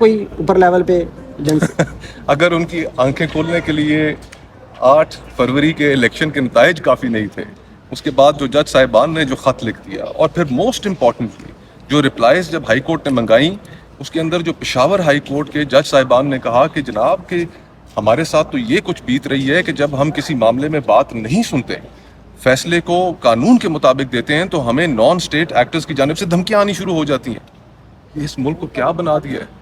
کوئی اوپر لیول پہ ایجنسی اگر ان کی آنکھیں کھولنے کے لیے 8 فروری کے الیکشن کے نتائج کافی نہیں تھے، اس کے بعد جو جج صاحبان نے جو خط لکھ دیا، اور پھر موسٹ امپورٹنٹلی جو رپلائز جب ہائی کورٹ نے منگائیں، اس کے اندر جو پشاور ہائی کورٹ کے جج صاحبان نے کہا کہ جناب کہ ہمارے ساتھ تو یہ کچھ بیت رہی ہے کہ جب ہم کسی معاملے میں بات نہیں سنتے، فیصلے کو قانون کے مطابق دیتے ہیں، تو ہمیں نان اسٹیٹ ایکٹرز کی جانب سے دھمکیاں آنی شروع ہو جاتی ہیں۔ اس ملک کو کیا بنا دیا ہے؟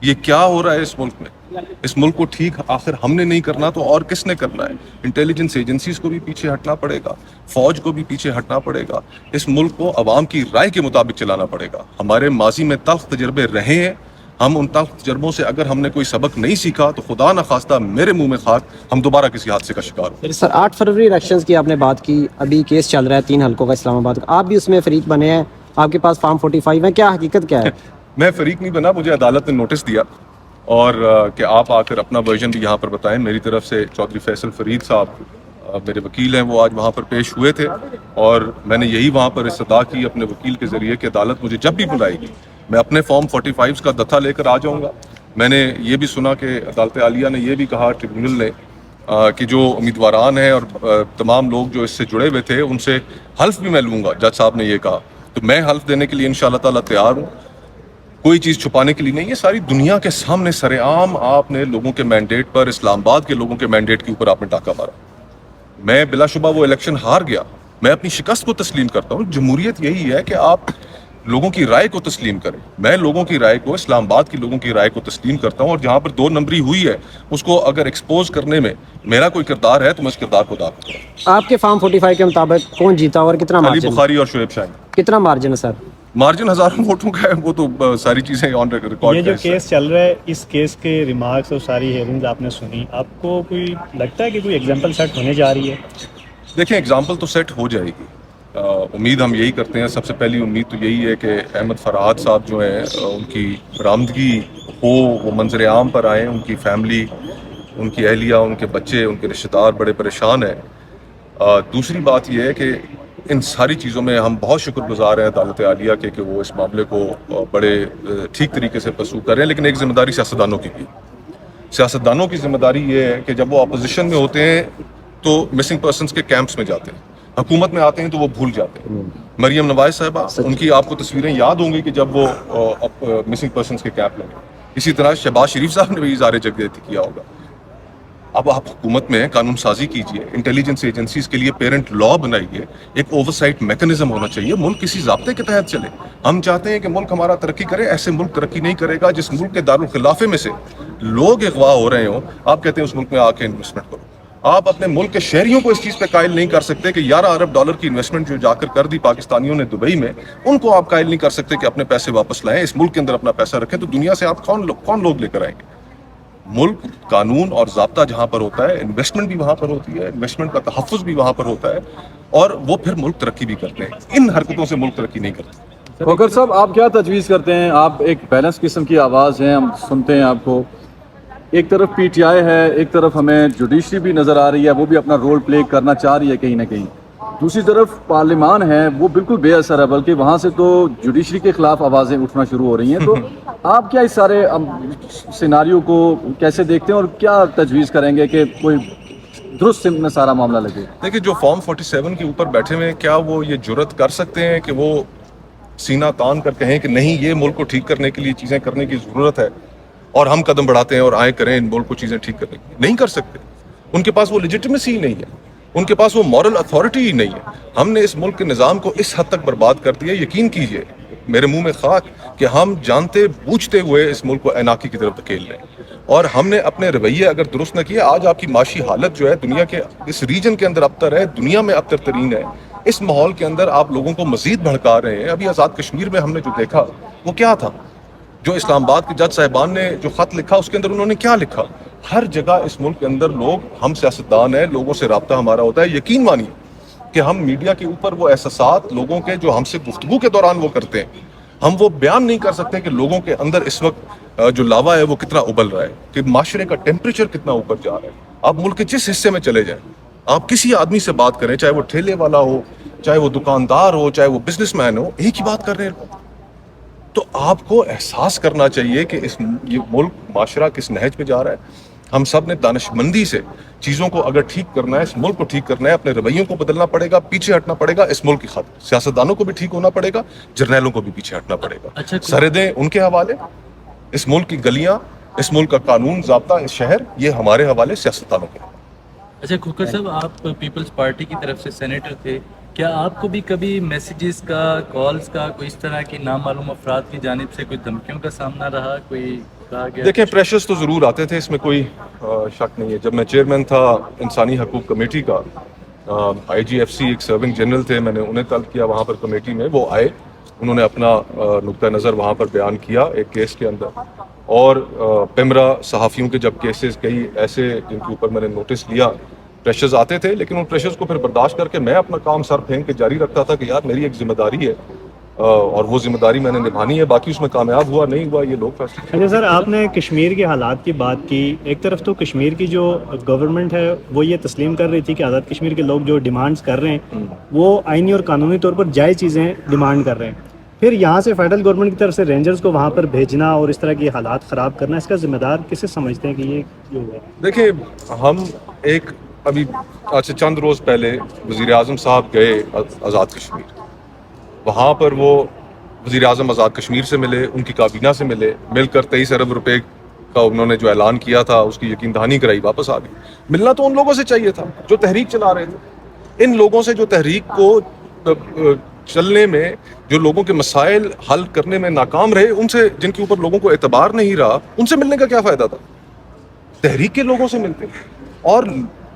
یہ کیا ہو رہا ہے اس ملک میں؟ اس ملک کو ٹھیک آخر ہم نے نہیں کرنا تو اور کس نے کرنا ہے؟ انٹیلیجنس ایجنسیز کو بھی پیچھے ہٹنا پڑے گا، فوج کو بھی پیچھے ہٹنا پڑے گا، اس ملک کو عوام کی رائے کے مطابق چلانا پڑے گا۔ ہمارے ماضی میں تلخ تجربے رہے ہیں، ہم ان تلخ تجربوں سے اگر ہم نے کوئی سبق نہیں سیکھا تو خدا نخواستہ میرے منہ میں خاک، ہم دوبارہ کسی حادثے کا شکار ہوں۔ سر 8 فروری الیکشنز کی آپ نے بات کی، ابھی کیس چل رہا ہے 3 حلقوں کا اسلام آباد کا، آپ بھی اس میں فریق بنے ہیں، آپ کے پاس فارم 45 ہے، کیا حقیقت کیا ہے؟ میں فریق نہیں بنا، مجھے عدالت نے نوٹس دیا اور کہ آپ آ کر اپنا ورژن بھی یہاں پر بتائیں۔ میری طرف سے چودھری فیصل فرید صاحب میرے وکیل ہیں، وہ آج وہاں پر پیش ہوئے تھے، اور میں نے یہی وہاں پر استدعا کی اپنے وکیل کے ذریعے کہ عدالت مجھے جب بھی بلائے گی میں اپنے فارم 45 کا دتھا لے کر آ جاؤں گا۔ میں نے یہ بھی سنا کہ عدالت عالیہ نے یہ بھی کہا ٹریبیونل نے کہ جو امیدواران ہیں اور تمام لوگ جو اس سے جڑے ہوئے تھے ان سے حلف بھی میں لوں گا۔ جج صاحب نے یہ کہا، تو میں حلف دینے کے لیے انشاءاللہ تعالیٰ تیار ہوں، کوئی چیز چھپانے کے لیے نہیں ہے، ساری دنیا کے سامنے سر عام آپ نے لوگوں کے مینڈیٹ پر، اسلام آباد کے لوگوں کے مینڈیٹ کے اوپر آپ نے ڈاکہ مارا۔ میں بلا شبہ وہ الیکشن ہار گیا، میں اپنی شکست کو تسلیم کرتا ہوں۔ جمہوریت یہی ہے کہ آپ لوگوں کی رائے کو تسلیم کریں۔ میں لوگوں کی رائے کو، اسلام آباد کی لوگوں کی رائے کو تسلیم کرتا ہوں، اور جہاں پر 2 نمبری ہوئی ہے اس کو اگر ایکسپوز کرنے میں میرا کوئی کردار ہے تو میں اس کردار کو ادا کرتا ہوں۔ آپ کے فارم 45 کے مطابق کون جیتا اور کتنا علی مارجن؟ بخاری اور شعیب شاہین۔ کتنا مارجن ہے سر؟ مارجن ہزاروں ووٹوں کا ہے، وہ تو ساری چیزیں آن ریکارڈ۔ یہ جو کیس چل رہا ہے، اس کیس کے ریمارکس اور ساری ہیئرنگز آپ نے سنی، آپ کو کوئی لگتا ہے کہ کوئی ایگزامپل سیٹ ہونے جا رہی ہے؟ دیکھیں ایگزامپل تو سیٹ ہو جائے گی، امید ہم یہی کرتے ہیں۔ سب سے پہلی امید تو یہی ہے کہ احمد فرحات صاحب جو ہیں ان کی برآمدگی ہو، وہ منظر عام پر آئیں، ان کی فیملی، ان کی اہلیہ، ان کے بچے، ان کے رشتہ دار بڑے پریشان ہیں۔ دوسری بات یہ ہے کہ ان ساری چیزوں میں ہم بہت شکر گزار ہیں عدالت عالیہ کے کہ وہ اس معاملے کو بڑے ٹھیک طریقے سے پرسو کر رہے ہیں، لیکن ایک ذمہ داری سیاستدانوں کی بھی۔ سیاستدانوں کی ذمہ داری یہ ہے کہ جب وہ اپوزیشن میں ہوتے ہیں تو مسنگ پرسنس کے کیمپس میں جاتے ہیں، حکومت میں آتے ہیں تو وہ بھول جاتے ہیں۔ مریم نواز صاحبہ، ان کی آپ کو تصویریں یاد ہوں گی کہ جب وہ مسنگ پرسنس کے کیمپ میں گئے۔ اسی طرح شہباز شریف صاحب نے بھی اظہار یکجہتی کیا ہوگا۔ اب آپ حکومت میں قانون سازی کیجئے، انٹیلیجنس ایجنسیز کے لیے پیرنٹ لا بنائیے، ایک اوورسائٹ میکنزم ہونا چاہیے، ملک کسی ضابطے کے تحت چلے۔ ہم چاہتے ہیں کہ ملک ہمارا ترقی کرے، ایسے ملک ترقی نہیں کرے گا جس ملک کے دارالخلافے میں سے لوگ اغوا ہو رہے ہوں، آپ کہتے ہیں اس ملک میں آ کے انویسٹمنٹ کرو۔ آپ اپنے ملک کے شہریوں کو اس چیز پہ قائل نہیں کر سکتے کہ 11 ارب ڈالر کی انویسٹمنٹ جو جا کر دی پاکستانیوں نے دبئی میں، ان کو آپ قائل نہیں کر سکتے کہ اپنے پیسے واپس لائیں، اس ملک کے اندر اپنا پیسہ رکھیں۔ تو دنیا سے آپ کون لوگ لے کر آئیں گے؟ ملک قانون اور ضابطہ جہاں پر ہوتا ہے، انویسٹمنٹ بھی وہاں پر ہوتی ہے، انویسٹمنٹ کا تحفظ بھی وہاں پر ہوتا ہے، اور وہ پھر ملک ترقی بھی کرتے ہیں۔ ان حرکتوں سے ملک ترقی نہیں کرتا۔ وقر صاحب، آپ کیا تجویز کرتے ہیں؟ آپ ایک بیلنس قسم کی آواز ہیں، ہم سنتے ہیں آپ کو۔ ایک طرف پی ٹی آئی ہے، ایک طرف ہمیں جوڈیشری بھی نظر آ رہی ہے، وہ بھی اپنا رول پلے کرنا چاہ رہی ہے کہیں نہ کہیں۔ دوسری طرف پارلیمان ہے، وہ بالکل بے اثر ہے، بلکہ وہاں سے تو جوڈیشری کے خلاف آوازیں اٹھنا شروع ہو رہی ہیں۔ تو آپ کیا اس سارے سیناریو کو کیسے دیکھتے ہیں اور کیا تجویز کریں گے کہ کوئی درست سمت میں سارا معاملہ لگے؟ دیکھیں، جو فارم 47 کے اوپر بیٹھے ہوئے ہیں، کیا وہ یہ جرت کر سکتے ہیں کہ وہ سینہ تان کر کہیں کہ نہیں، یہ ملک کو ٹھیک کرنے کے لیے چیزیں کرنے کی ضرورت ہے اور ہم قدم بڑھاتے ہیں اور آئے کریں ان ملک کو چیزیں ٹھیک کرنے کی؟ نہیں کر سکتے۔ ان کے پاس وہ لیجٹمیسی ہی نہیں ہے، ان کے پاس وہ مورل اتھارٹی ہی نہیں ہے۔ ہم نے اس ملک کے نظام کو اس حد تک برباد کر دیا، یقین کیجئے میرے منہ میں خاک، کہ ہم جانتے بوجھتے ہوئے اس ملک کو عناقی کی طرف دھکیل رہے ہیں، اور ہم نے اپنے رویے اگر درست نہ کیے، آج آپ کی معاشی حالت جو ہے دنیا کے اس ریجن کے اندر ابتر ہے، دنیا میں ابتر ترین ہے۔ اس ماحول کے اندر آپ لوگوں کو مزید بھڑکا رہے ہیں۔ ابھی آزاد کشمیر میں ہم نے جو دیکھا وہ کیا تھا؟ جو اسلام آباد کے جج صاحبان نے جو خط لکھا، اس کے اندر انہوں نے کیا لکھا؟ ہر جگہ اس ملک کے اندر لوگ، ہم سیاستدان ہیں، لوگوں سے رابطہ ہمارا ہوتا ہے، یقین مانیے کہ ہم میڈیا کے اوپر وہ احساسات لوگوں کے جو ہم سے گفتگو کے دوران وہ کرتے ہیں، ہم وہ بیان نہیں کر سکتے کہ لوگوں کے اندر اس وقت جو لاوا ہے وہ کتنا ابل رہا ہے، کہ معاشرے کا ٹیمپریچر کتنا اوپر جا رہا ہے۔ آپ ملک کے جس حصے میں چلے جائیں، آپ کسی آدمی سے بات کریں، چاہے وہ ٹھیلے والا ہو، چاہے وہ دکاندار ہو، چاہے وہ بزنس مین ہو، ایک ہی بات کر رہے ہیں۔ تو آپ کو احساس کرنا چاہیے کہ یہ ملک معاشرہ کس نہج پہ جا رہا ہے. ہم سب نے دانشمندی سے چیزوں کو اگر ٹھیک کرنا ہے, اس ملک کو ٹھیک کرنا ہے, اپنے رویوں کو بدلنا پڑے گا, پیچھے ہٹنا پڑے گا اس ملک کی خاطر. سیاستدانوں کو بھی ٹھیک ہونا پڑے گا, جرنیلوں کو بھی پیچھے ہٹنا پڑے گا. سرحدیں ان کے حوالے, اس ملک کی گلیاں, اس ملک کا قانون ضابطہ, اس شہر, یہ ہمارے حوالے سیاستدانوں کے. اچھا کھوکھر صاحب, آپ پیپلز پارٹی کی طرف سے سینیٹر تھے, کیا آپ کو بھی کبھی میسیجز کا, کالز کا, کوئی اس طرح کی نامعلوم افراد کی جانب سے کوئی دھمکیوں کا سامنا رہا, کوئی کہا گیا؟ دیکھیں, پریشرز تو ضرور آتے تھے, اس میں کوئی شک نہیں ہے. جب میں چیئرمین تھا انسانی حقوق کمیٹی کا, IGFC ایک سرونگ جنرل تھے, میں نے انہیں طلب کیا وہاں پر کمیٹی میں, وہ آئے, انہوں نے اپنا نقطہ نظر وہاں پر بیان کیا ایک کیس کے اندر. اور پیمرا صحافیوں کے جب کیسز کئی ایسے جن کے اوپر میں نے نوٹس لیا, پریشرز آتے تھے, لیکن ان پریشرز کو پھر برداشت کر کے میں اپنا کام سر پھینک کے جاری رکھتا تھا کہ یار میری ایک ذمہ داری ہے اور وہ ذمہ داری میں نے نبھانی ہے. باقی اس میں کامیاب ہوا نہیں ہوا یہ لوگ فیصلے. اچھا سر, آپ نے کشمیر کے حالات کی بات کی. ایک طرف تو کشمیر کی جو گورنمنٹ ہے وہ یہ تسلیم کر رہی تھی کہ آزاد کشمیر کے لوگ جو ڈیمانڈز کر رہے ہیں وہ آئینی اور قانونی طور پر جائز چیزیں ڈیمانڈ کر رہے ہیں. پھر یہاں سے فیڈرل گورنمنٹ کی طرف سے رینجرز کو وہاں پر بھیجنا اور اس طرح کی حالات خراب کرنا, اس کا ذمہ دار کسے سمجھتے ہیں کہ یہ جو ہے؟ دیکھیں, ہم ایک ابھی آج سے چند روز پہلے وزیر اعظم صاحب گئے آزاد کشمیر. وہاں پر وہ وزیر اعظم آزاد کشمیر سے ملے, ان کی کابینہ سے ملے, مل کر 23 ارب روپے کا انہوں نے جو اعلان کیا تھا اس کی یقین دہانی کرائی, واپس آ گئے. ملنا تو ان لوگوں سے چاہیے تھا جو تحریک چلا رہے تھے. ان لوگوں سے جو تحریک کو چلنے میں, جو لوگوں کے مسائل حل کرنے میں ناکام رہے, ان سے جن کے اوپر لوگوں کو اعتبار نہیں رہا, ان سے ملنے کا کیا فائدہ تھا؟ تحریک کے لوگوں سے ملتے اور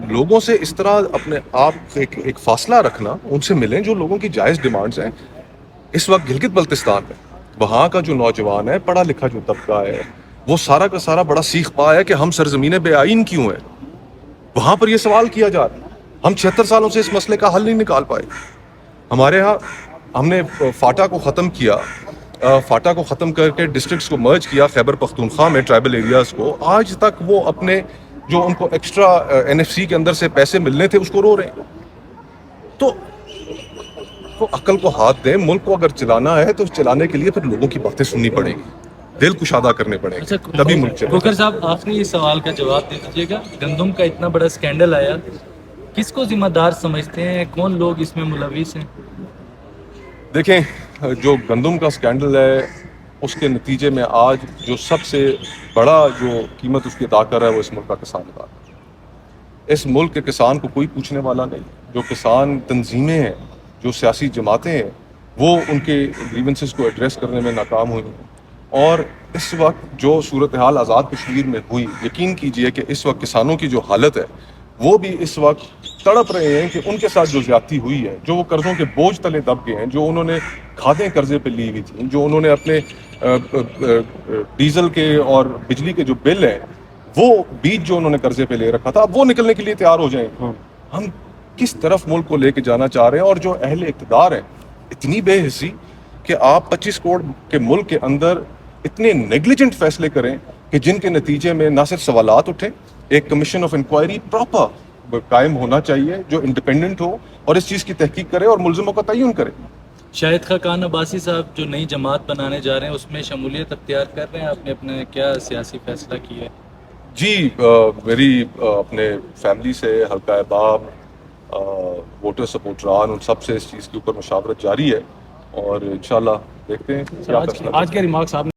لوگوں سے اس طرح اپنے آپ ایک فاصلہ رکھنا, ان سے ملیں جو لوگوں کی جائز ڈیمانڈز ہیں. اس وقت گلگت بلتستان میں وہاں کا جو نوجوان ہے, پڑھا لکھا جو طبقہ ہے, وہ سارا کا سارا بڑا سیخ پا ہے کہ ہم سرزمین بے آئین کیوں ہیں. وہاں پر یہ سوال کیا جا رہا ہے. ہم 76 سالوں سے اس مسئلے کا حل نہیں نکال پائے. ہمارے ہاں ہم نے فاٹا کو ختم کیا, فاٹا کو ختم کر کے ڈسٹرکٹس کو مرج کیا خیبر پختونخوا میں, ٹرائبل ایریاز کو. آج تک وہ اپنے جو ان کو ایکسٹرا NFC کے اندر سے پیسے ملنے تھے اس کو رو رہے ہیں. تو عقل کو ہاتھ دیں. ملک کو اگر چلانا ہے تو چلانے کے لیے پھر لوگوں کی باتیں سننی پڑیں گی, دل کشادہ کرنے پڑیں گے, تبھی ملک چلے. کھوکھر صاحب, آخری سوال کا جواب دے دیجیے گا. گندم کا اتنا بڑا اسکینڈل آیا, کس کو ذمہ دار سمجھتے ہیں, کون لوگ اس میں ملوث ہیں؟ دیکھیں, جو گندم کا اسکینڈل ہے اس کے نتیجے میں آج جو سب سے بڑا جو قیمت اس کی ادا کر رہا ہے وہ اس ملک کا کسان ادا کر رہا ہے. اس ملک کے کسان کو کوئی پوچھنے والا نہیں. جو کسان تنظیمیں ہیں, جو سیاسی جماعتیں ہیں, وہ ان کے گریونسز کو ایڈریس کرنے میں ناکام ہوئی ہیں. اور اس وقت جو صورتحال آزاد کشمیر میں ہوئی, یقین کیجئے کہ اس وقت کسانوں کی جو حالت ہے وہ بھی اس وقت تڑپ رہے ہیں کہ ان کے ساتھ جو زیادتی ہوئی ہے, جو وہ قرضوں کے بوجھ تلے دب گئے ہیں, جو انہوں نے کھادیں قرضے پہ لی ہوئی تھیں, جو انہوں نے اپنے ڈیزل کے اور بجلی کے جو بل ہیں وہ بیج جو انہوں نے قرضے پہ لے رکھا تھا, اب وہ نکلنے کے لیے تیار ہو جائیں. ہم کس طرف ملک کو لے کے جانا چاہ رہے ہیں؟ اور جو اہل اقتدار ہیں اتنی بے حسی کہ آپ 25 کروڑ کے ملک کے اندر اتنے نیگلیجنٹ فیصلے کریں کہ جن کے نتیجے میں نہ صرف سوالات اٹھیں. ایک کمیشن آف انکوائری پراپر قائم ہونا چاہیے جو انڈیپینڈنٹ ہو اور اس چیز کی تحقیق کرے اور ملزموں کا تعین کرے. شاہد خاقان عباسی صاحب جو نئی جماعت بنانے جا رہے ہیں اس میں شمولیت اختیار کر رہے ہیں, آپ نے اپنے کیا سیاسی فیصلہ کیا ہے؟ جی, میری اپنے فیملی سے, حلقہ احباب, ووٹر سپورٹران, ان سب سے اس چیز کے اوپر مشاورت جاری ہے اور انشاءاللہ دیکھتے ہیں. آج کے ریمارکس آپ